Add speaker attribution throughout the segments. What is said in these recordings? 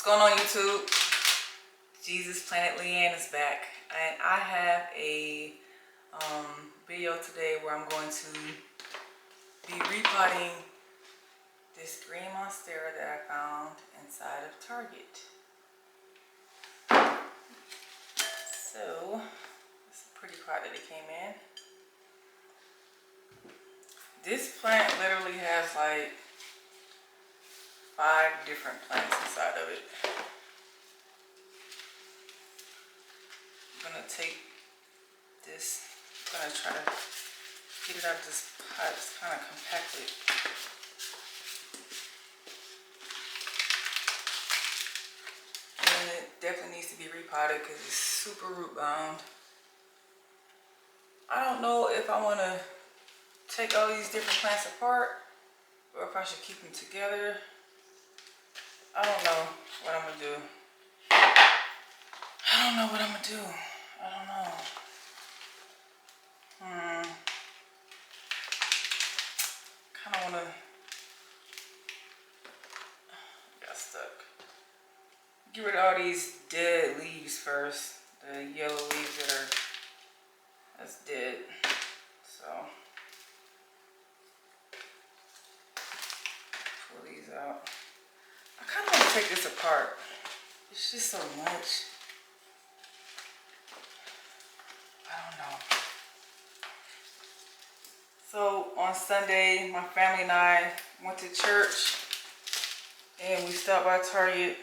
Speaker 1: going on YouTube? Jesus Planet Leanne is back, and I have a video today where I'm going to be repotting this green monstera that I found inside of Target. So it's a pretty pot that it came in. This plant literally has like 5 different plants inside of it. I'm gonna take this, I'm gonna try to get it out of this pot. It's kind of compacted. And it definitely needs to be repotted because it's super root bound. I don't know if I want to take all these different plants apart or if I should keep them together. I don't know what I'm gonna do. I don't know what I'm gonna do. I don't know. Kind of wanna. Got stuck. Get rid of all these dead leaves first. The yellow leaves that's dead. So pull these out. I kind of want to take this apart. It's just so much. I don't know. So on Sunday, my family and I went to church and we stopped by Target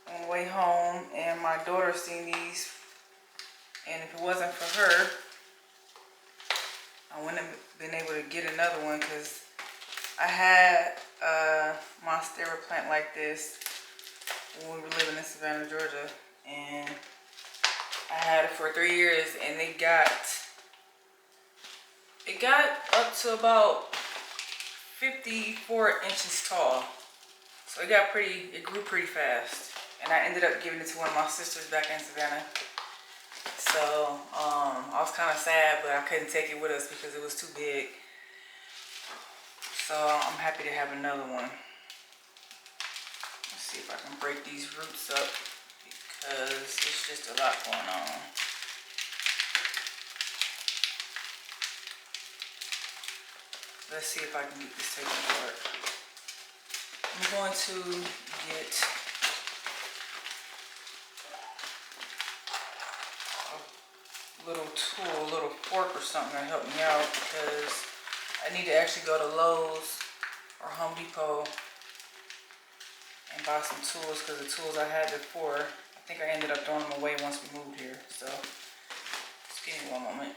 Speaker 1: on the way home, and my daughter seen these, and if it wasn't for her, I wouldn't have been able to get another one because I had a monstera plant like this when we were living in Savannah, Georgia, and I had it for 3 years, and it got up to about 54 inches tall. So it grew pretty fast. And I ended up giving it to one of my sisters back in Savannah. So I was kind of sad, but I couldn't take it with us because it was too big. So I'm happy to have another one. Let's see if I can break these roots up because it's just a lot going on. Let's see if I can get this taken apart. I'm going to get a little tool, a little fork or something to help me out because I need to actually go to Lowe's or Home Depot and buy some tools because the tools I had before, I think I ended up throwing them away once we moved here. So just give me one moment.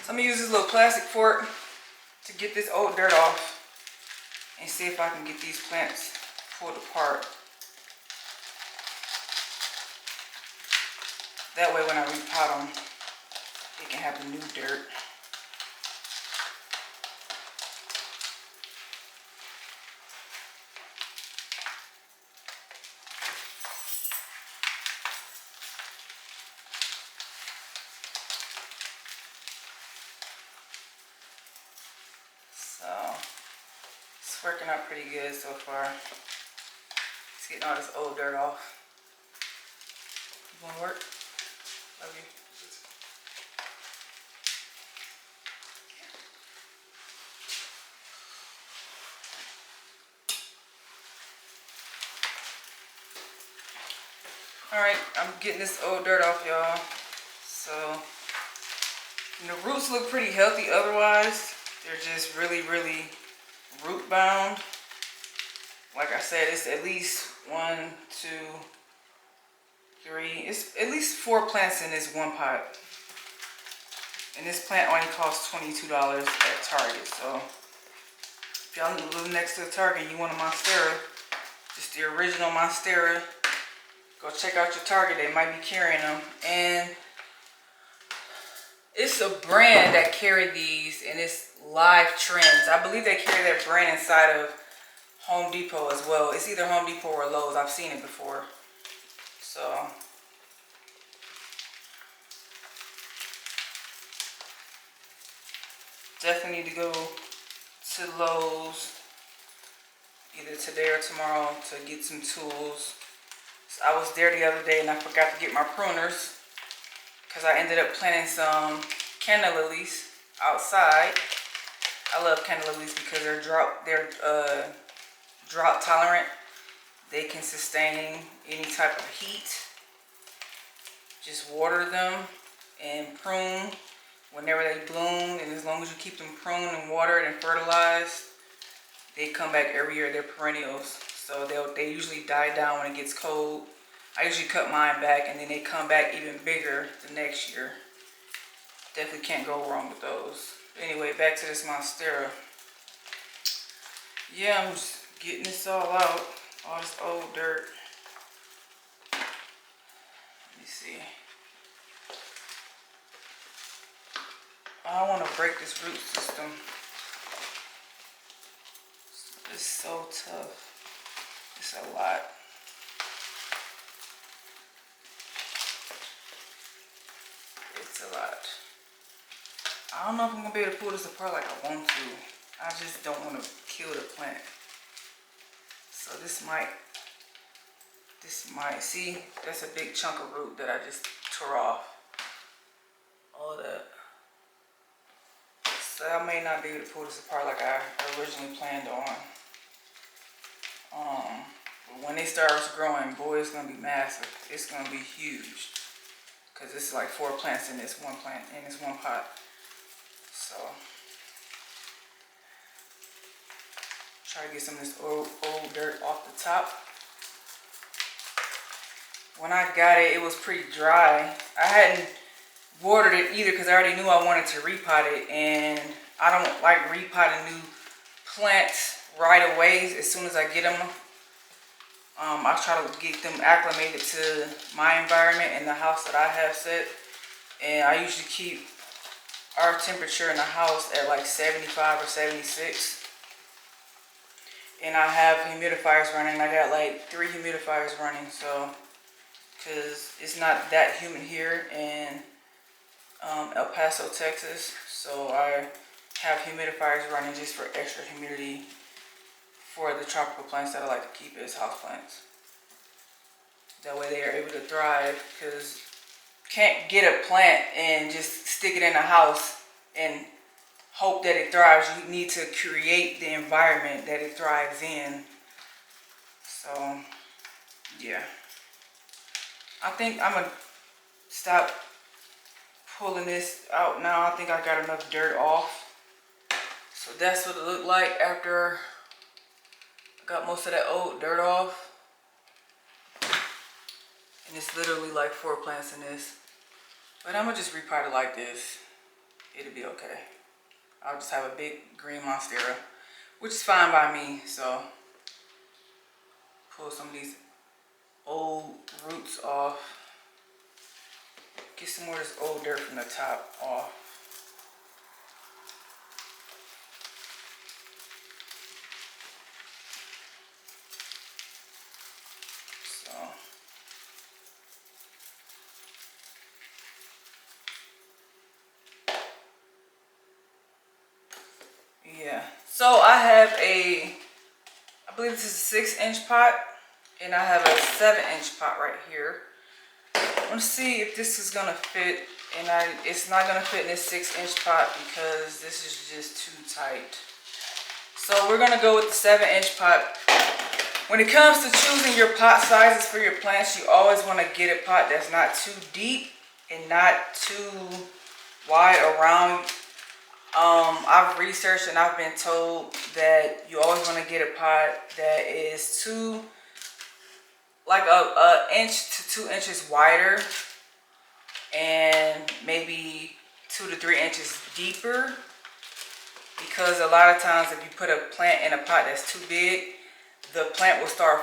Speaker 1: So I'm gonna use this little plastic fork to get this old dirt off and see if I can get these plants pulled apart. That way when I repot them, they can have the new dirt. So it's working out pretty good so far. It's getting all this old dirt off. You wanna work? Love you. Alright, I'm getting this old dirt off, y'all. So the roots look pretty healthy otherwise. They're just really, really root bound. Like I said, it's at least 1, 2, 3. It's at least 4 plants in this one pot. And this plant only costs $22 at Target. So if y'all live next to the Target and you want a monstera, just the original monstera, go check out your Target. They might be carrying them. And it's a brand that carried these, and it's Live Trends. I believe they carry that brand inside of Home Depot as well. It's either Home Depot or Lowe's. I've seen it before. So definitely need to go to Lowe's either today or tomorrow to get some tools. So I was there the other day and I forgot to get my pruners because I ended up planting some canna lilies outside. I love canna lilies because they're drought tolerant. They can sustain any type of heat. Just water them and prune whenever they bloom, and as long as you keep them pruned and watered and fertilized, they come back every year. They're perennials, so they usually die down when it gets cold. I usually cut mine back and then they come back even bigger the next year. Definitely can't go wrong with those. Anyway, back to this Monstera. Yeah, I'm just getting this all out, all this old dirt. Let me see. I don't want to break this root system. It's so tough. It's a lot. It's a lot. I don't know if I'm going to be able to pull this apart like I want to. I just don't want to kill the plant. So this might, see, that's a big chunk of root that I just tore off. All that. So I may not be able to pull this apart like I originally planned on. But when it starts growing, boy, it's gonna be massive. It's gonna be huge. Cause it's like 4 plants in this one plant, in this one pot. So try to get some of this old dirt off the top. When I got it, it was pretty dry. I hadn't watered it either because I already knew I wanted to repot it, and I don't like repotting new plants right away as soon as I get them. I try to get them acclimated to my environment and the house that I have set, and I usually keep our temperature in the house at like 75 or 76, and I have humidifiers running. I got like 3 humidifiers running, so because it's not that humid here in El Paso, Texas, so I have humidifiers running just for extra humidity for the tropical plants that I like to keep as house plants. That way they are able to thrive, because can't get a plant and just stick it in a house and hope that it thrives. You need to create the environment that it thrives in. So yeah, I think I'm gonna stop pulling this out now. I think I got enough dirt off. So that's what it looked like after I got most of that old dirt off. And it's literally like 4 plants in this. But I'm gonna just repot it like this. It'll be okay. I'll just have a big green Monstera, which is fine by me. So pull some of these old roots off. Get some more of this old dirt from the top off. So yeah. So I have I believe this is a 6-inch pot, and I have a 7-inch pot right here. I want to see if this is gonna fit, and it's not gonna fit in this 6-inch pot because this is just too tight. So we're gonna go with the 7-inch pot. When it comes to choosing your pot sizes for your plants, you always want to get a pot that's not too deep and not too wide around. I've researched and I've been told that you always want to get a pot that is like a inch to 2 inches wider and maybe 2 to 3 inches deeper, because a lot of times if you put a plant in a pot that's too big, the plant will start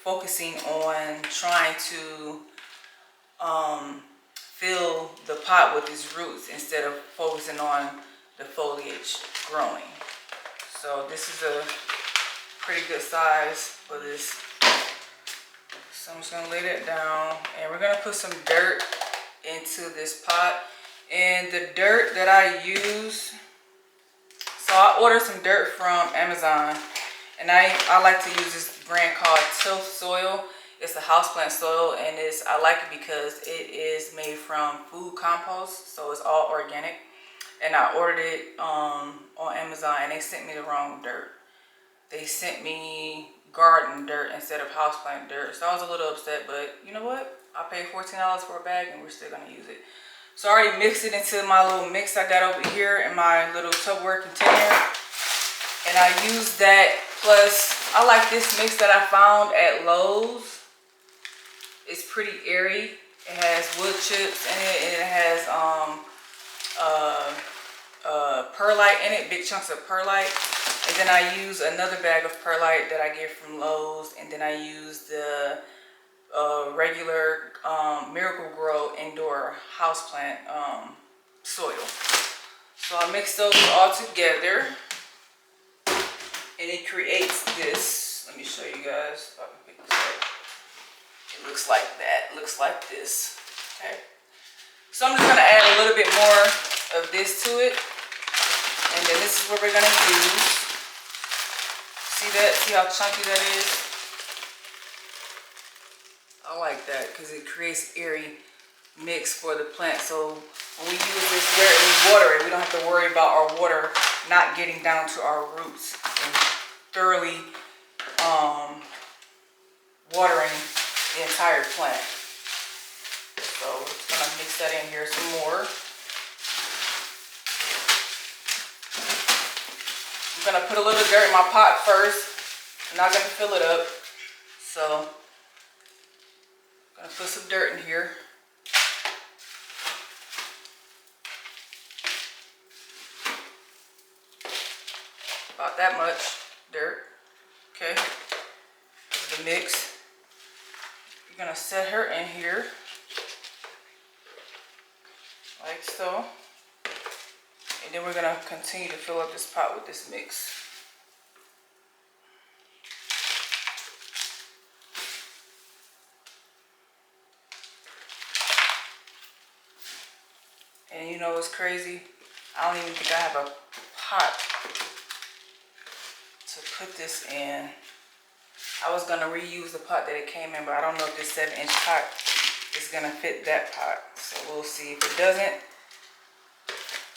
Speaker 1: focusing on trying to fill the pot with its roots instead of focusing on the foliage growing. So this is pretty good size for this. So I'm just gonna lay that down, and we're gonna put some dirt into this pot. And the dirt that I use, so I ordered some dirt from Amazon, and I like to use this brand called Tilth Soil. It's a houseplant soil, and I like it because it is made from food compost, so it's all organic. And I ordered it on Amazon, and they sent me the wrong dirt. They sent me garden dirt instead of houseplant dirt. So I was a little upset, but you know what? I paid $14 for a bag, and we're still gonna use it. So I already mixed it into my little mix I got over here in my little Tupperware container. And I used that, plus I like this mix that I found at Lowe's. It's pretty airy. It has wood chips in it, and it has perlite in it, big chunks of perlite. And then I use another bag of perlite that I get from Lowe's, and then I use the regular Miracle-Gro indoor houseplant soil. So I mix those all together, and it creates this. Let me show you guys. If I can pick this up. It looks like that. It looks like this. Okay. So I'm just gonna add a little bit more of this to it, and then this is what we're gonna use. See that? See how chunky that is? I like that because it creates airy mix for the plant. So when we use this dirt and we water it, we don't have to worry about our water not getting down to our roots and thoroughly watering the entire plant. So we're just gonna mix that in here some more. I'm gonna put a little dirt in my pot first. I'm not gonna fill it up. So I'm gonna put some dirt in here. About that much dirt. Okay. The mix. You're gonna set her in here. Like so. And then we're gonna continue to fill up this pot with this mix. And you know what's crazy? I don't even think I have a pot to put this in. I was gonna reuse the pot that it came in, but I don't know if this 7-inch pot is gonna fit that pot. So we'll see. If it doesn't,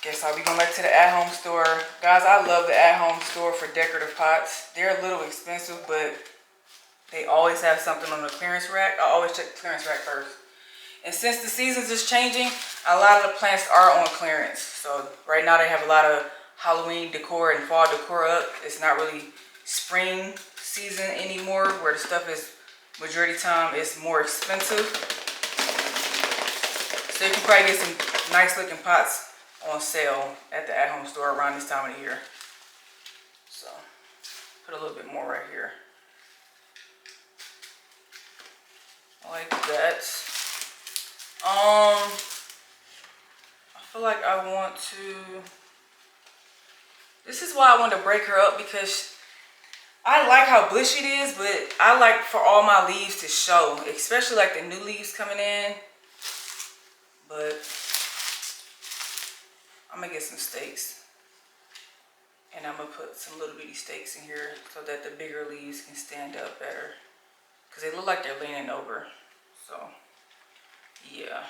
Speaker 1: guess I'll be going back to the at-home store. Guys, I love the at-home store for decorative pots. They're a little expensive, but they always have something on the clearance rack. I always check the clearance rack first. And since the seasons is changing, a lot of the plants are on clearance. So right now they have a lot of Halloween decor and fall decor up. It's not really spring season anymore, where the stuff is, majority time, is more expensive. So you can probably get some nice looking pots on sale at the at-home store around this time of the year. So put a little bit more right here. Like that. I feel like I want to, this is why I want to break her up, because I like how bushy it is, but I like for all my leaves to show, especially like the new leaves coming in. But I'm gonna get some stakes, and I'm gonna put some little bitty stakes in here so that the bigger leaves can stand up better, because they look like they're leaning over. So yeah,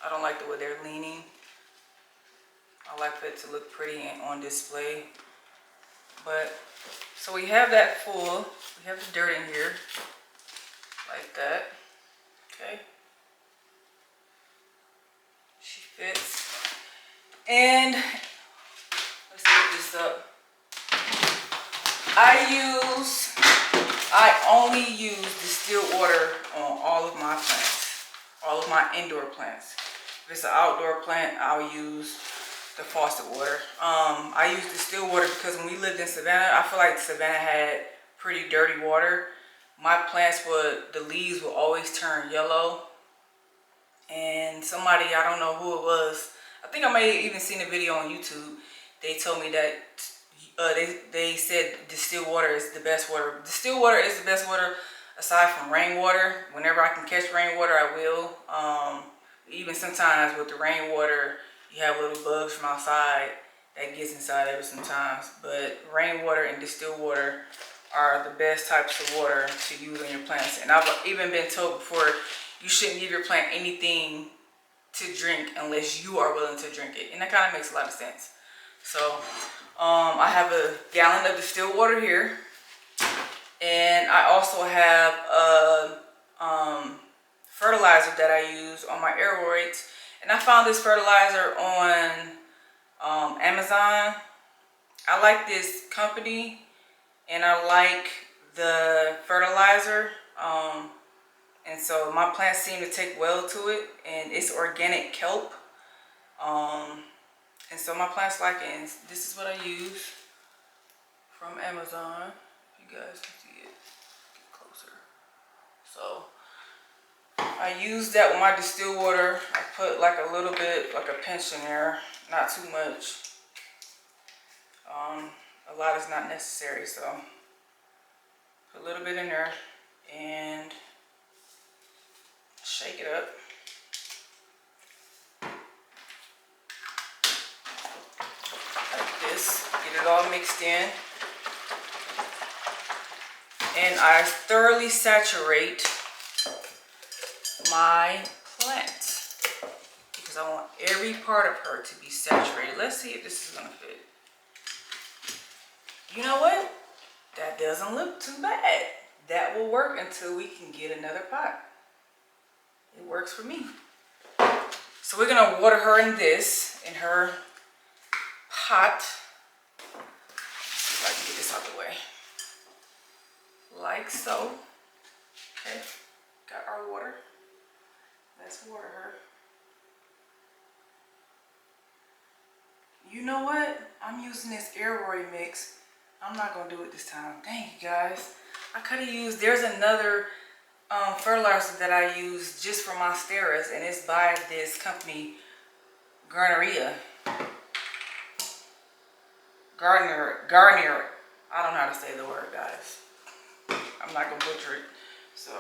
Speaker 1: I don't like the way they're leaning. I like for it to look pretty and on display. But so we have that full. We have the dirt in here like that. Okay, she fits. And let's put this up. I only use distilled water on all of my plants, all of my indoor plants. If it's an outdoor plant, I'll use the faucet water. I use distilled water because when we lived in Savannah, I feel like Savannah had pretty dirty water. My plants the leaves would always turn yellow. And somebody, I don't know who it was, I think I may have even seen a video on YouTube. They told me that they said distilled water is the best water. Distilled water is the best water aside from rainwater. Whenever I can catch rainwater, I will. Even sometimes with the rainwater, you have little bugs from outside that gets inside of it sometimes. But rainwater and distilled water are the best types of water to use on your plants. And I've even been told before, you shouldn't give your plant anything to drink unless you are willing to drink it. And that kind of makes a lot of sense. So I have a gallon of distilled water here. And I also have a fertilizer that I use on my aeroids. And I found this fertilizer on Amazon. I like this company and I like the fertilizer. And so my plants seem to take well to it, and it's organic kelp. And so my plants like it. And this is what I use from Amazon. If you guys can see it, get closer. So I use that with my distilled water. I put like a little bit, like a pinch in there, not too much. A lot is not necessary, so put a little bit in there and shake it up. Like this, get it all mixed in. And I thoroughly saturate my plant because I want every part of her to be saturated. Let's see if this is gonna fit. You know what? That doesn't look too bad. That will work until we can get another pot. It works for me. So we're gonna water her in her pot. Let's see if I can get this out of the way. Like so. Okay, got our water. Let's water her. You know what? I'm using this aeroid mix. I'm not gonna do it this time. Dang you guys. I could have used, there's another fertilizer that I use just for monsteras, and it's by this company, Garnier. I don't know how to say the word, guys. I'm not gonna butcher it. So,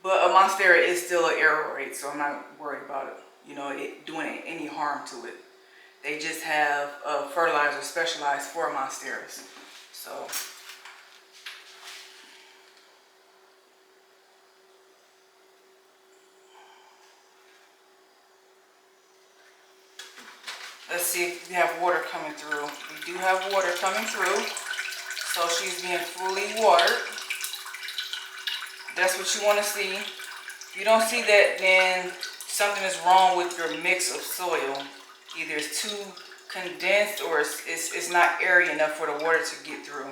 Speaker 1: but a monstera is still an aeroid, so I'm not worried about it. You know, it doing any harm to it. They just have a fertilizer specialized for monsteras. So, let's see if we have water coming through. We do have water coming through. So she's being fully watered. That's what you want to see. If you don't see that, then something is wrong with your mix of soil. Either it's too condensed or it's not airy enough for the water to get through.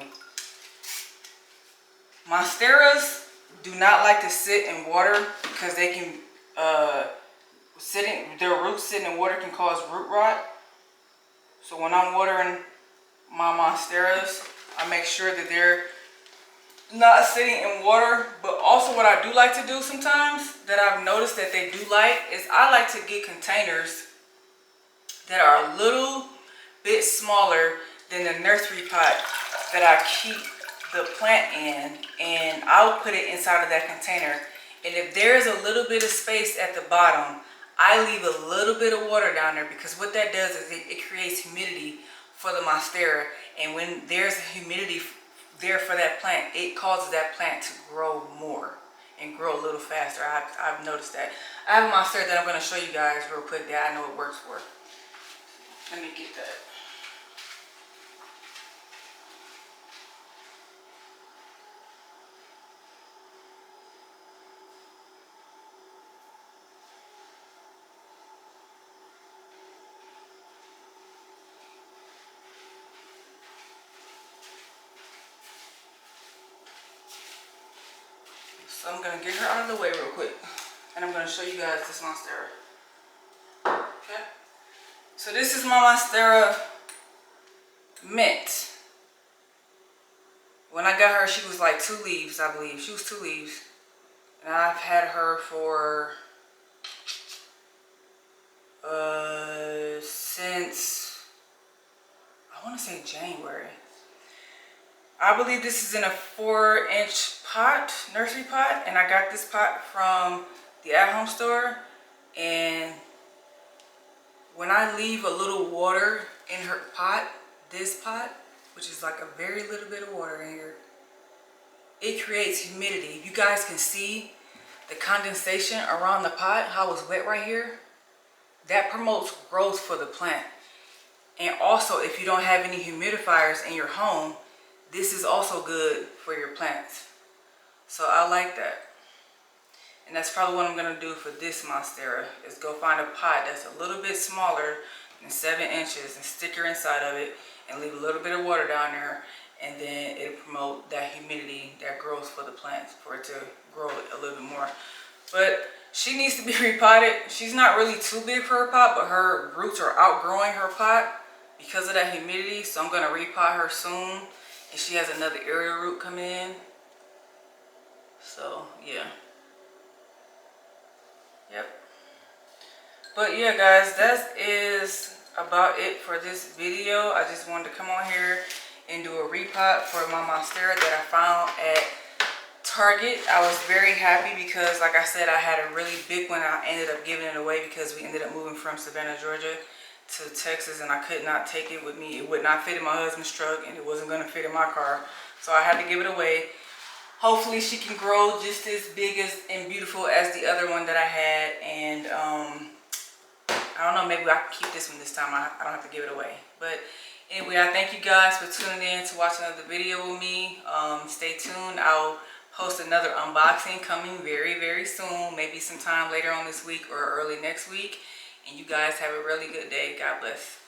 Speaker 1: Monsteras do not like to sit in water because they can, their roots sitting in water can cause root rot. So when I'm watering my monsteras, I make sure that they're not sitting in water. But also what I do like to do sometimes that I've noticed that they do like is I like to get containers that are a little bit smaller than the nursery pot that I keep the plant in, and I'll put it inside of that container. And if there's a little bit of space at the bottom, I leave a little bit of water down there, because what that does is it creates humidity for the monstera. And when there's humidity there for that plant, it causes that plant to grow more and grow a little faster. I've noticed that. I have a monstera that I'm going to show you guys real quick that I know it works for. Let me get that. So I'm going to get her out of the way real quick, and I'm going to show you guys this monstera. Okay. So this is my monstera mint. When I got her, she was like 2 leaves, I believe. She was 2 leaves. And I've had her for since I want to say January. I believe this is in a 4-inch pot, nursery pot, and I got this pot from the at-home store. And when I leave a little water in her pot, this pot, which is like a very little bit of water in here, it creates humidity. You guys can see the condensation around the pot, how it's wet right here. That promotes growth for the plant. And also, if you don't have any humidifiers in your home, this is also good for your plants. So I like that. And that's probably what I'm going to do for this Monstera, is go find a pot that's a little bit smaller than 7 inches and stick her inside of it and leave a little bit of water down there, and then it'll promote that humidity, that growth for the plants, for it to grow a little bit more. But she needs to be repotted. She's not really too big for her pot, but her roots are outgrowing her pot because of that humidity. So I'm going to repot her soon. And she has another aerial root coming in. So yeah. Yep. But yeah, guys, that is about it for this video. I just wanted to come on here and do a repot for my Monstera that I found at Target. I was very happy because, like I said, I had a really big one. I ended up giving it away because we ended up moving from Savannah, Georgia to Texas, and I could not take it with me. It would not fit in my husband's truck, and it wasn't going to fit in my car, so I had to give it away. Hopefully she can grow just as big and beautiful as the other one that I had. And I don't know, maybe I can keep this one this time. I don't have to give it away. But anyway, I thank you guys for tuning in to watch another video with me. Stay tuned. I'll post another unboxing coming very, very soon. Maybe sometime later on this week or early next week. And you guys have a really good day. God bless.